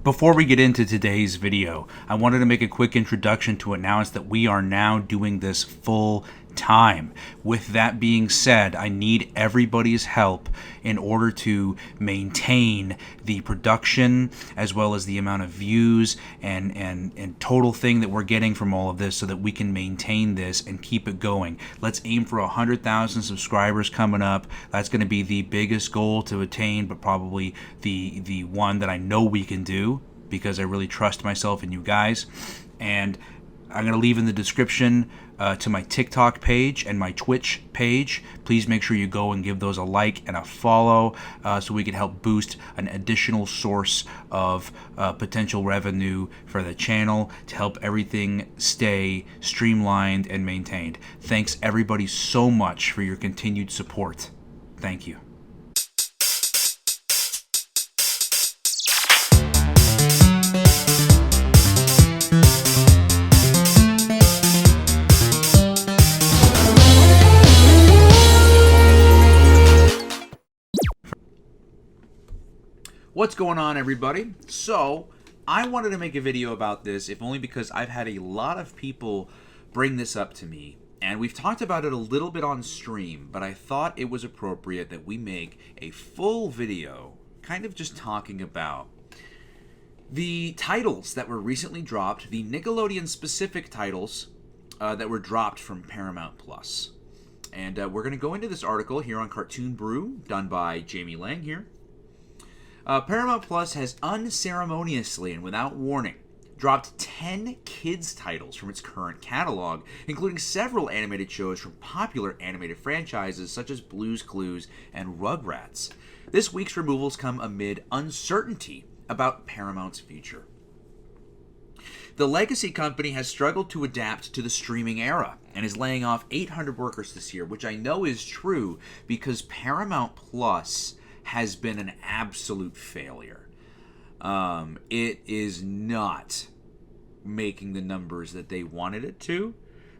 Before we get into today's video, I wanted to make a quick introduction to announce that we are now doing this full time. With that being said, I need everybody's help in order to maintain the production as well as the amount of views and total thing that we're getting from all of this so that we can maintain this and keep it going. Let's aim for 100,000 subscribers coming up. That's going to be the biggest goal to attain, but probably the one that I know we can do because I really trust myself and you guys. And I'm going to leave in the description to my TikTok page and my Twitch page. Please make sure you go and give those a like and a follow so we can help boost an additional source of potential revenue for the channel to help everything stay streamlined and maintained. Thanks everybody so much for your continued support. Thank you. What's going on, everybody? So, I wanted to make a video about this, if only because I've had a lot of people bring this up to me, and we've talked about it a little bit on stream, but I thought it was appropriate that we make a full video, kind of just talking about the titles that were recently dropped, the Nickelodeon-specific titles that were dropped from Paramount Plus. And we're going to go into this article here on Cartoon Brew, done by Jamie Lang here. Paramount Plus has unceremoniously and without warning dropped 10 kids titles from its current catalog, including several animated shows from popular animated franchises such as Blue's Clues and Rugrats. This week's removals come amid uncertainty about Paramount's future. The legacy company has struggled to adapt to the streaming era and is laying off 800 workers this year, which I know is true because Paramount Plus has been an absolute failure. It is not making the numbers that they wanted it to.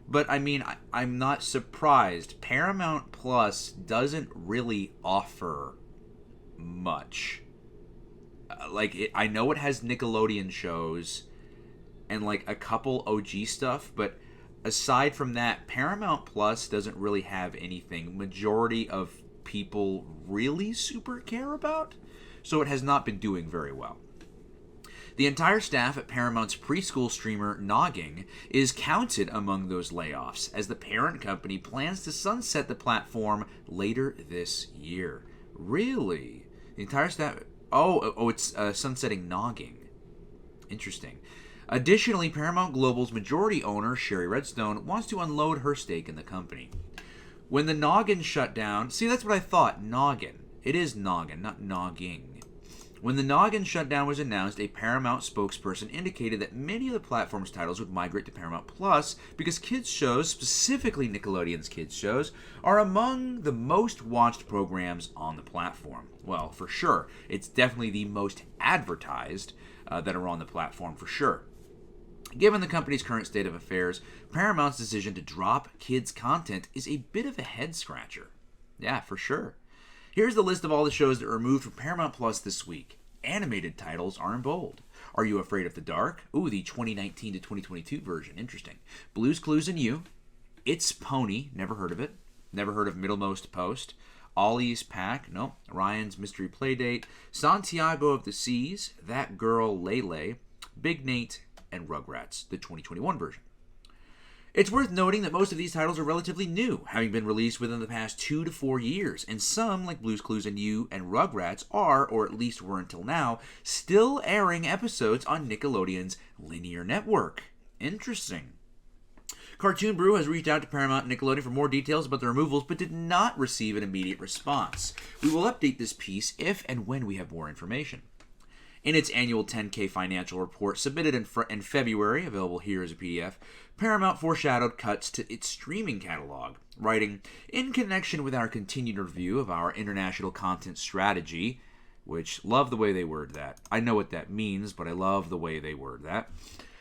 But I mean, I'm not surprised. Paramount Plus doesn't really offer much. I know it has Nickelodeon shows and like a couple OG stuff, but aside from that, Paramount Plus doesn't really have anything Majority of people really super care about, so it has not been doing very well. The entire staff at Paramount's preschool streamer Nogging is counted among those layoffs, as the parent company plans to sunset the platform later this year. Really? The entire staff... Oh, it's sunsetting Nogging. Interesting. Additionally, Paramount Global's majority owner, Sherry Redstone, wants to unload her stake in the company. When the Noggin shut down... See, that's what I thought. Noggin. It is Noggin, not Nogging. When the Noggin shutdown was announced, a Paramount spokesperson indicated that many of the platform's titles would migrate to Paramount Plus because kids' shows, specifically Nickelodeon's kids' shows, are among the most watched programs on the platform. Well, for sure. It's definitely the most advertised that are on the platform, for sure. Given the company's current state of affairs, Paramount's decision to drop kids' content is a bit of a head-scratcher. Yeah, for sure. Here's the list of all the shows that were removed from Paramount Plus this week. Animated titles are in bold. Are You Afraid of the Dark? Ooh, the 2019 to 2022 version. Interesting. Blue's Clues and You. It's Pony. Never heard of it. Never heard of Middlemost Post. Ollie's Pack. Nope. Ryan's Mystery Playdate. Santiago of the Seas. That Girl Lele. Big Nate. And Rugrats, the 2021 version. It's worth noting that most of these titles are relatively new, having been released within the past 2 to 4 years, and some, like Blue's Clues and You and Rugrats, are, or at least were until now, still airing episodes on Nickelodeon's linear network. Interesting. Cartoon Brew has reached out to Paramount and Nickelodeon for more details about the removals, but did not receive an immediate response. We will update this piece if and when we have more information. In its annual 10K financial report submitted in February, available here as a PDF, Paramount foreshadowed cuts to its streaming catalog, writing, "In connection with our continued review of our international content strategy," which, love the way they word that. I know what that means, but I love the way they word that.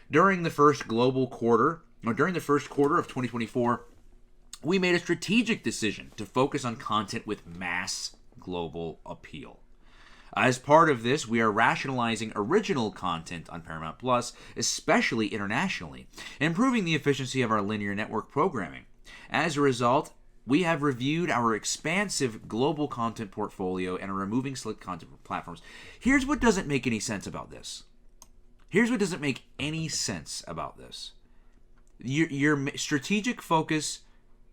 During the first quarter of 2024, we made a strategic decision to focus on content with mass global appeal. As part of this, we are rationalizing original content on Paramount Plus, especially internationally, improving the efficiency of our linear network programming. As a result, we have reviewed our expansive global content portfolio and are removing select content platforms. Here's what doesn't make any sense about this. Your strategic focus,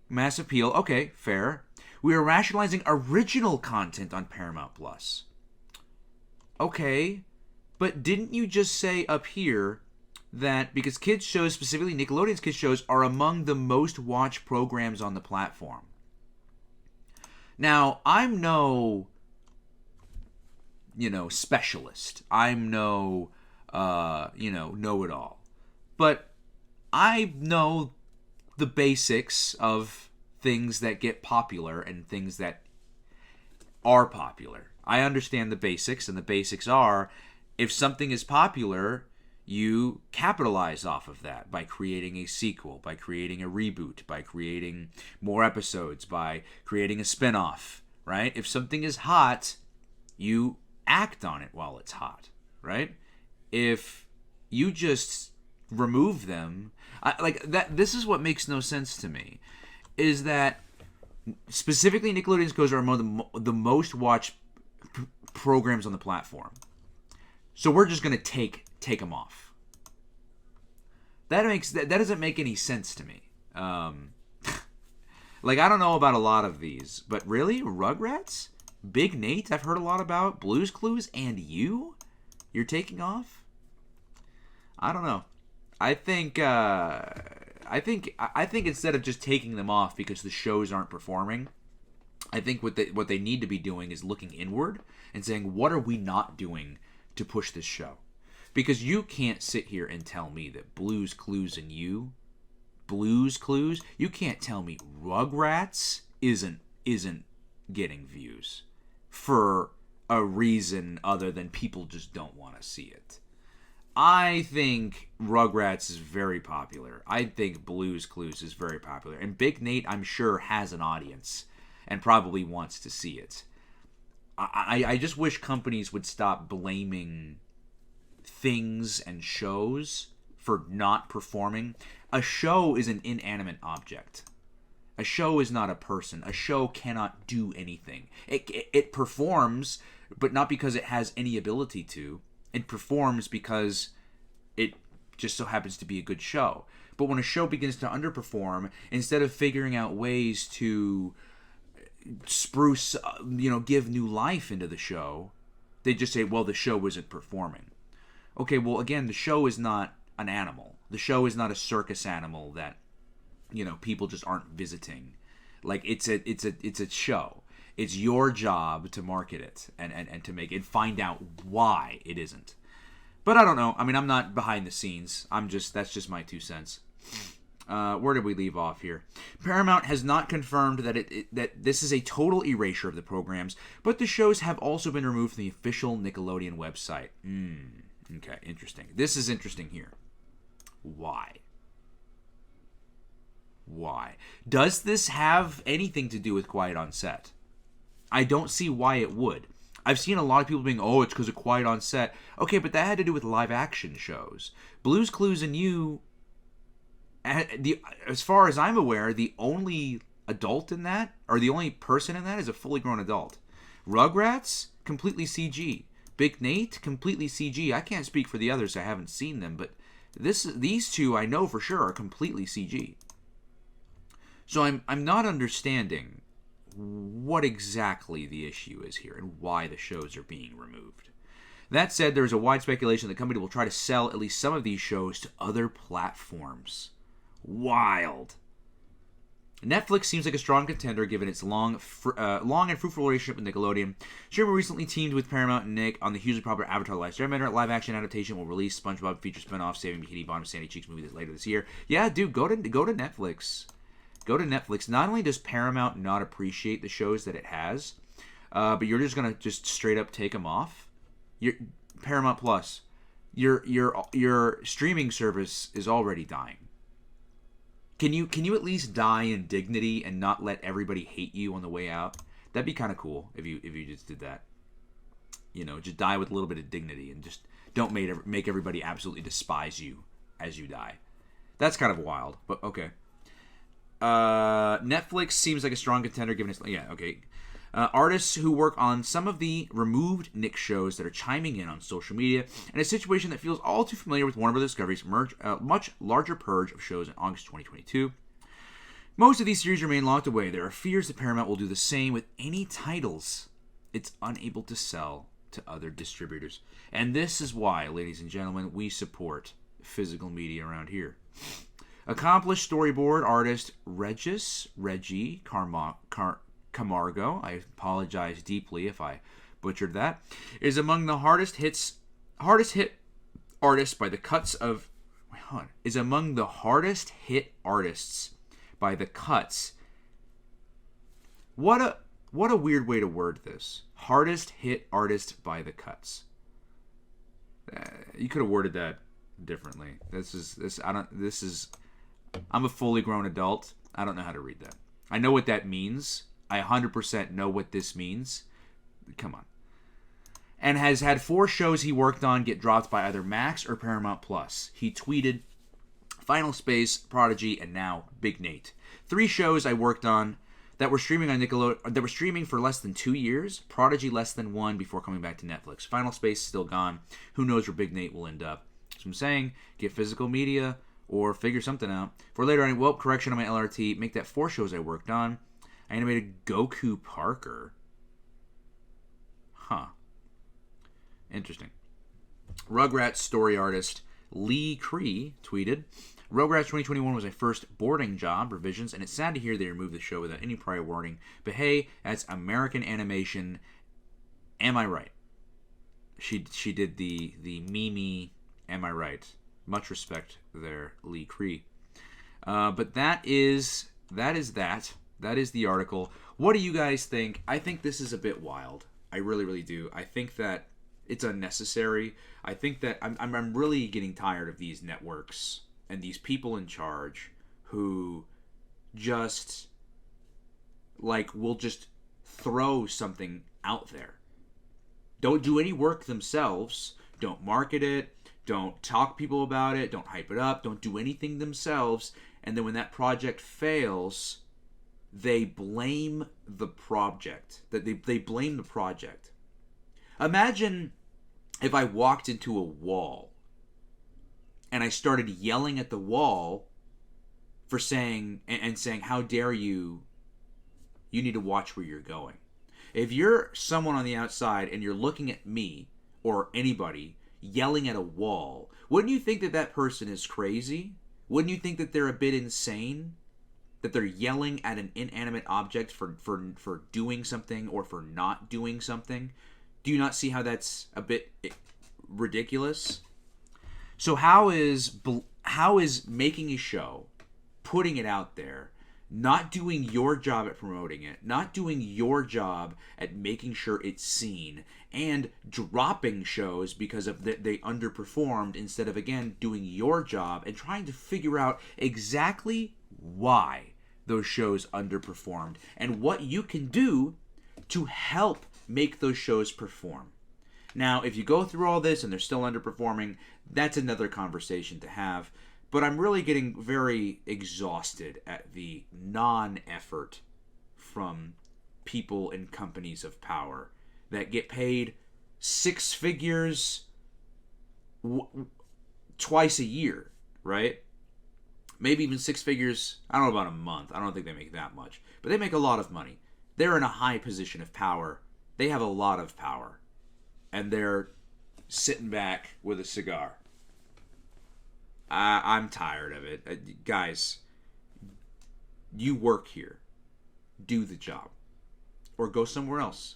mass appeal, okay, fair. We are rationalizing original content on Paramount Plus. Okay, but didn't you just say up here that because kids shows, specifically Nickelodeon's kids shows, are among the most watched programs on the platform? Now, I'm no, specialist. I'm no, know-it-all. But I know the basics of things that get popular and things that are popular. I understand the basics, and the basics are, if something is popular, you capitalize off of that by creating a sequel, by creating a reboot, by creating more episodes, by creating a spin-off, right? If something is hot, you act on it while it's hot, right? If you just remove them, this is what makes no sense to me, is that specifically Nickelodeon's shows are among the most watched programs on the platform. So we're just going to take them off. That doesn't make any sense to me. I don't know about a lot of these, but really, Rugrats, Big Nate, I've heard a lot about, Blue's Clues, and you're taking off. I don't know. I think instead of just taking them off because the shows aren't performing, I think what they need to be doing is looking inward and saying, what are we not doing to push this show? Because you can't sit here and tell me that Blue's Clues, you can't tell me Rugrats isn't getting views for a reason other than people just don't want to see it. I think Rugrats is very popular. I think Blue's Clues is very popular. And Big Nate, I'm sure, has an audience and probably wants to see it. I just wish companies would stop blaming things and shows for not performing. A show is an inanimate object. A show is not a person. A show cannot do anything. It performs, but not because it has any ability to. It performs because it just so happens to be a good show. But when a show begins to underperform, instead of figuring out ways to spruce, give new life into the show, they just say, well, the show isn't performing. Okay, well, again, the show is not an animal. The show is not a circus animal that, people just aren't visiting. It's a show. It's your job to market it and to make it, find out why it isn't. But I don't know. I mean, I'm not behind the scenes. That's just my 2 cents. Where did we leave off here? Paramount has not confirmed that this is a total erasure of the programs, but the shows have also been removed from the official Nickelodeon website. Okay, interesting. This is interesting here. Why? Does this have anything to do with Quiet on Set? I don't see why it would. I've seen a lot of people being, it's because of Quiet on Set. Okay, but that had to do with live action shows. Blue's Clues and You, as far as I'm aware, the only adult in that, or the only person in that, is a fully grown adult. Rugrats, completely CG. Big Nate, completely CG. I can't speak for the others, I haven't seen them, but these two I know for sure are completely CG. So I'm not understanding what exactly the issue is here and why the shows are being removed. That said, there is a wide speculation the company will try to sell at least some of these shows to other platforms. Wild. Netflix seems like a strong contender given its long and fruitful relationship with Nickelodeon. Sherman recently teamed with Paramount and Nick on the hugely popular Avatar: Last Airbender. Live-action adaptation will release SpongeBob feature spin-off Saving Bikini Bottom Sandy Cheeks movie later this year. Yeah, dude, go to Netflix. Go to Netflix. Not only does Paramount not appreciate the shows that it has, but you're just gonna just straight up take them off. Paramount Plus, your streaming service is already dying. Can you at least die in dignity and not let everybody hate you on the way out? That'd be kind of cool if you just did that. just die with a little bit of dignity and just don't make everybody absolutely despise you as you die. That's kind of wild, but okay. Netflix seems like a strong contender given its... Yeah, okay. Artists who work on some of the removed Nick shows that are chiming in on social media, and a situation that feels all too familiar with Warner Bros. Discovery's much larger purge of shows in August 2022. Most of these series remain locked away. There are fears that Paramount will do the same with any titles it's unable to sell to other distributors. And this is why, ladies and gentlemen, we support physical media around here. Accomplished storyboard artist Reggie Camargo, I apologize deeply if I butchered that, is among the hardest hit artists by the cuts of... Is among the hardest hit artists by the cuts. What a weird way to word this. Hardest hit artist by the cuts. You could have worded that differently. I'm a fully grown adult. I don't know how to read that. I know what that means. I 100% know what this means. Come on. And has had 4 shows he worked on get dropped by either Max or Paramount Plus. He tweeted, Final Space, Prodigy, and now Big Nate. 3 shows I worked on that were streaming on Nickelodeon, that were streaming for less than 2 years. Prodigy less than 1 before coming back to Netflix. Final Space still gone. Who knows where Big Nate will end up? So I'm saying, get physical media or figure something out. For later on, correction on my LRT. Make that 4 shows I worked on. I animated Goku Parker. Huh. Interesting. Rugrats story artist Lee Cree tweeted, Rugrats 2021 was my first boarding job revisions, and it's sad to hear they removed the show without any prior warning. But hey, that's American animation. Am I right? She did the Mimi. Am I right? Much respect there, Lee Cree. But that is that. That is the article. What do you guys think? I think this is a bit wild. I really, really do. I think that it's unnecessary. I think that I'm really getting tired of these networks and these people in charge who just will just throw something out there. Don't do any work themselves. Don't market it. Don't talk people about it. Don't hype it up. Don't do anything themselves. And then when that project fails, they blame the project. They blame the project. Imagine if I walked into a wall and I started yelling at the wall for saying, how dare you need to watch where you're going. If you're someone on the outside and you're looking at me or anybody yelling at a wall, wouldn't you think that person is crazy? Wouldn't you think that they're a bit insane? That they're yelling at an inanimate object for doing something or for not doing something? Do you not see how that's a bit ridiculous? So how is making a show, putting it out there, not doing your job at promoting it, not doing your job at making sure it's seen, and dropping shows because of they underperformed instead of, again, doing your job and trying to figure out exactly why those shows underperformed and what you can do to help make those shows perform. Now, if you go through all this and they're still underperforming, that's another conversation to have. But I'm really getting very exhausted at the non-effort from people in companies of power that get paid 6 figures twice a year, right? Maybe even 6 figures, I don't know about a month. I don't think they make that much. But they make a lot of money. They're in a high position of power. They have a lot of power. And they're sitting back with a cigar. I'm tired of it. Guys, you work here. Do the job. Or go somewhere else.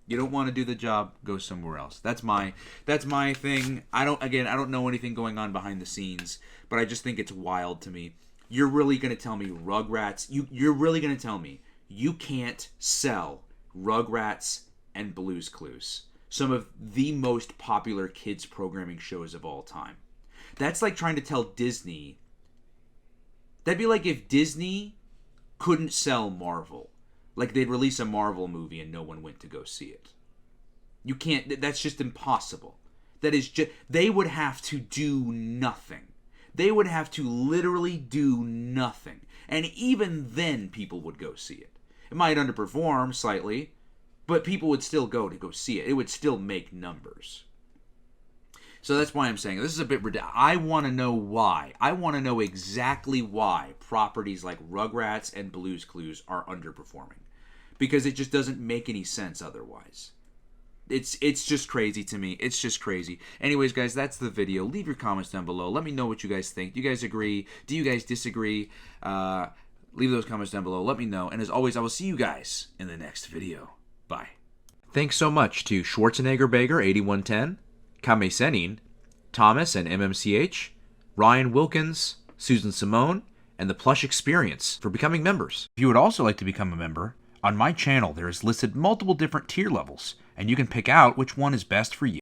You don't want to do the job, go somewhere else. That's my thing. I don't know anything going on behind the scenes, but I just think it's wild to me. You're really going to tell me Rugrats, you're really going to tell me you can't sell Rugrats and Blue's Clues, some of the most popular kids programming shows of all time. That's like trying to tell Disney. That'd be like if Disney couldn't sell Marvel. Like they'd release a Marvel movie and no one went to go see it. You can't, that's just impossible. That is just, they would have to do nothing. They would have to literally do nothing. And even then, people would go see it. It might underperform slightly, but people would still go to go see it. It would still make numbers. So that's why I'm saying this is a bit ridiculous. I want to know why. I want to know exactly why properties like Rugrats and Blue's Clues are underperforming. Because it just doesn't make any sense otherwise. It's just crazy to me. It's just crazy. Anyways, guys, that's the video. Leave your comments down below. Let me know what you guys think. Do you guys agree? Do you guys disagree? Leave those comments down below. Let me know. And as always, I will see you guys in the next video. Bye. Thanks so much to Schwarzenegger Bager 8110, Kame Senin, Thomas and MMCH, Ryan Wilkins, Susan Simone, and the Plush Experience for becoming members. If you would also like to become a member, on my channel there is listed multiple different tier levels, and you can pick out which one is best for you.